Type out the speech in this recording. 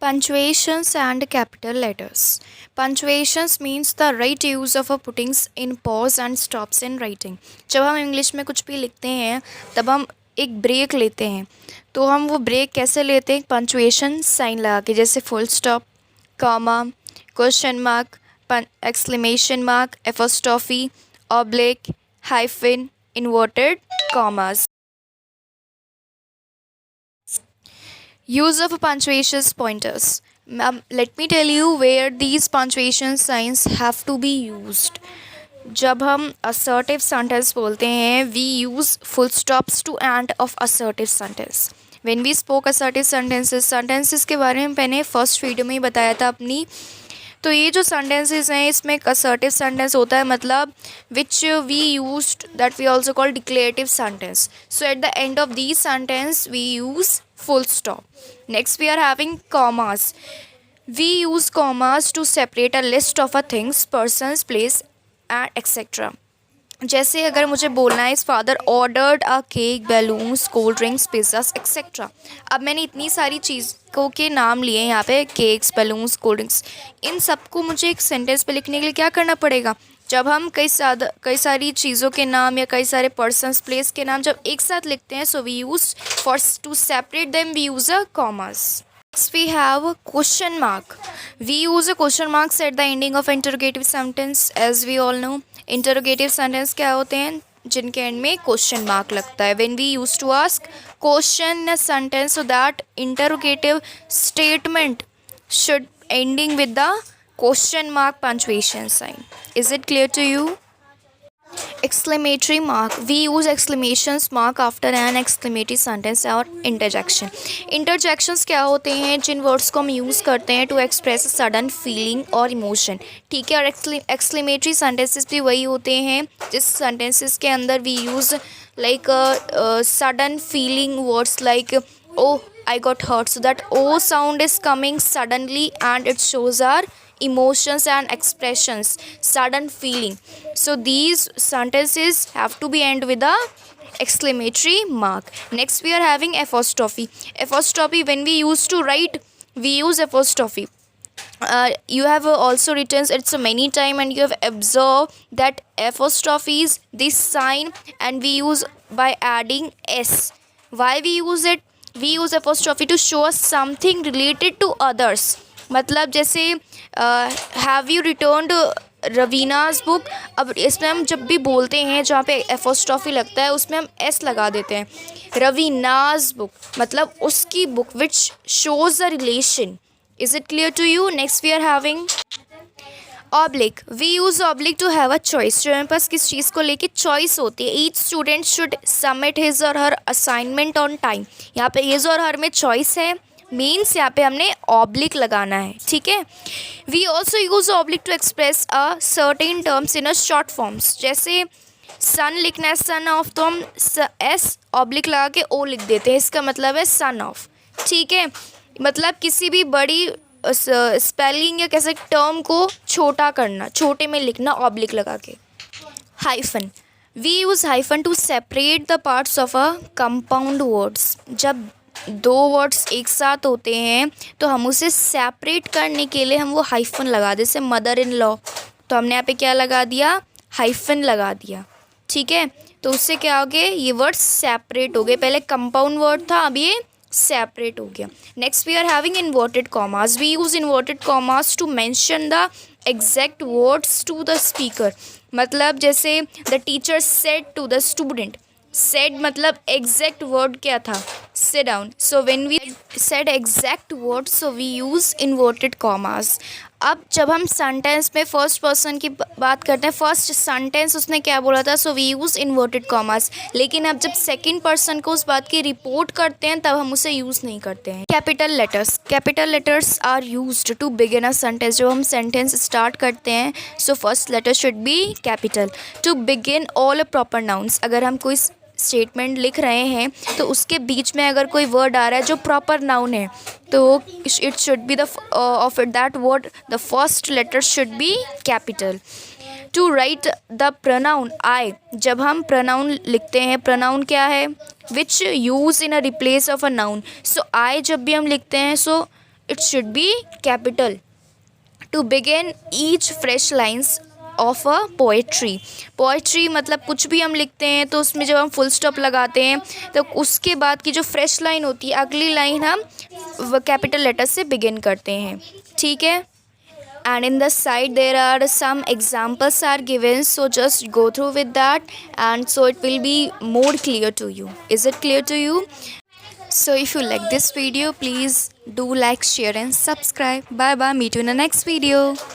Punctuations and capital letters. Punctuations means the right use of a puttings in pause and stops in writing. जब हम English में कुछ भी लिखते हैं तब हम एक ब्रेक लेते हैं, तो हम वो ब्रेक कैसे लेते हैं? पंचुएशन साइन लगा के, जैसे full stop, comma, question mark, exclamation mark, apostrophe, oblique, hyphen, inverted commas. Use of punctuation pointers. Let me tell you where these punctuation signs have to be used. जब हम assertive sentence बोलते हैं, we use full stops to end of assertive sentence. When we spoke assertive sentences के बारे में मैंने first video में ही बताया था अपनी. तो ये जो sentences हैं इसमें एक assertive sentence होता है, मतलब which we used that we also call declarative sentence. So at the end of these sentence we use full stop. Next we are having commas. We use commas to separate a list of a things, persons, place and etc. जैसे अगर मुझे बोलना है, इस father ordered अ cake, balloons, cold drinks, pizzas etcetera. अब मैंने इतनी सारी चीज़ों के नाम लिए यहाँ पे, केक्स, बैलून्स, कोल्ड ड्रिंक्स. इन सबको मुझे एक सेंटेंस पे लिखने के लिए क्या करना पड़ेगा? जब हम कई सारी चीज़ों के नाम या कई सारे पर्सन्स, प्लेस के नाम जब एक साथ लिखते हैं, so we use for to separate them we use a commas. Next we have question mark. We use a question marks at the ending of interrogative sentence. As we all know, interrogative sentence क्या होते हैं? जिनके and में question mark लगता है. When we used to ask question in a sentence, so that interrogative statement should ending with the question mark punctuation sign. Is it clear to you? Exclamatory mark. We use exclamation mark after an exclamatory sentence और interjection. Interjections क्या होते हैं? जिन words को हम use करते हैं to express sudden feeling और emotion. ठीक है. और exclamatory sentences भी वही होते हैं जिस sentences के अंदर we use like sudden feeling words like oh I got hurt. So that oh sound is coming suddenly and it shows our emotions and expressions, sudden feeling. So these sentences have to be end with a exclamatory mark. Next we are having apostrophe. Apostrophe, when we used to write, we use apostrophe. You have also written it's a many time and you have observed that apostrophe is this sign and we use by adding s. Why we use it? We use apostrophe to show us something related to others. मतलब जैसे have you returned रवीनाज book. अब इसमें हम जब भी बोलते हैं जहाँ पे एपोस्ट्रॉफी लगता है उसमें हम एस लगा देते हैं. रवीनाज बुक मतलब उसकी book which shows the relation. Is it clear to you? Next we are having oblique. We use oblique to have a choice. जो हमारे पास किस चीज़ को लेके चॉइस होती है. Each student should submit his और हर असाइनमेंट ऑन टाइम. यहाँ पे हिज और हर में चॉइस है, मीन्स यहाँ पे हमने ऑब्लिक लगाना है. ठीक है. We also use oblique to express a certain terms in a short forms. जैसे सन लिखना है, सन ऑफ, तो हम एस ऑब्लिक लगा के ओ लिख देते हैं. इसका मतलब है सन ऑफ. ठीक है. मतलब किसी भी बड़ी स्पेलिंग या कैसे टर्म को छोटा करना, छोटे में लिखना ऑब्लिक लगा के. Hyphen. We use hyphen to separate the parts of a compound words. जब दो वर्ड्स एक साथ होते हैं तो हम उसे सेपरेट करने के लिए हम वो हाइफन लगा दें. जैसे मदर इन लॉ, तो हमने यहाँ पे क्या लगा दिया? हाइफन लगा दिया. ठीक है. तो उससे क्या हो गया? ये वर्ड सेपरेट हो गए. पहले कंपाउंड वर्ड था, अब ये सेपरेट हो गया. Next we are having inverted commas. We use inverted commas to mention the exact words to the speaker. मतलब जैसे the teacher said to the student. Said मतलब एग्जैक्ट वर्ड क्या था? sit down. So when we said exact words, so we use inverted commas. अब जब हम sentence में first person की बात करते हैं, फर्स्ट सेंटेंस उसने क्या बोला था, so we use inverted commas. लेकिन अब जब सेकंड पर्सन को उस बात की रिपोर्ट करते हैं तब हम उसे यूज़ नहीं करते हैं. Capital letters. Capital letters are used to begin a sentence. जब हम सेंटेंस स्टार्ट करते हैं, so first letter should be capital. To begin all proper nouns. अगर हम कोई स्टेटमेंट लिख रहे हैं तो उसके बीच में अगर कोई वर्ड आ रहा है जो प्रॉपर नाउन है, तो it should be the of that word the first letter should be capital. To write the pronoun I. जब हम प्रोनाउन लिखते हैं, प्रोनाउन क्या है? Which use in a replace of a noun. So I जब भी हम लिखते हैं, so it should be capital to begin each fresh lines of a poetry. Poetry मतलब कुछ भी हम लिखते हैं तो उसमें जब हम फुल स्टॉप लगाते हैं तो उसके बाद की जो फ्रेश लाइन होती है, अगली लाइन हम कैपिटल लेटर से बिगिन करते हैं. ठीक है. And in the side there are some examples are given, so just go through with that and so it will be more clear to you. Is it clear to you? So if you like this video, please do like, share and subscribe. Bye bye, meet you in the next video.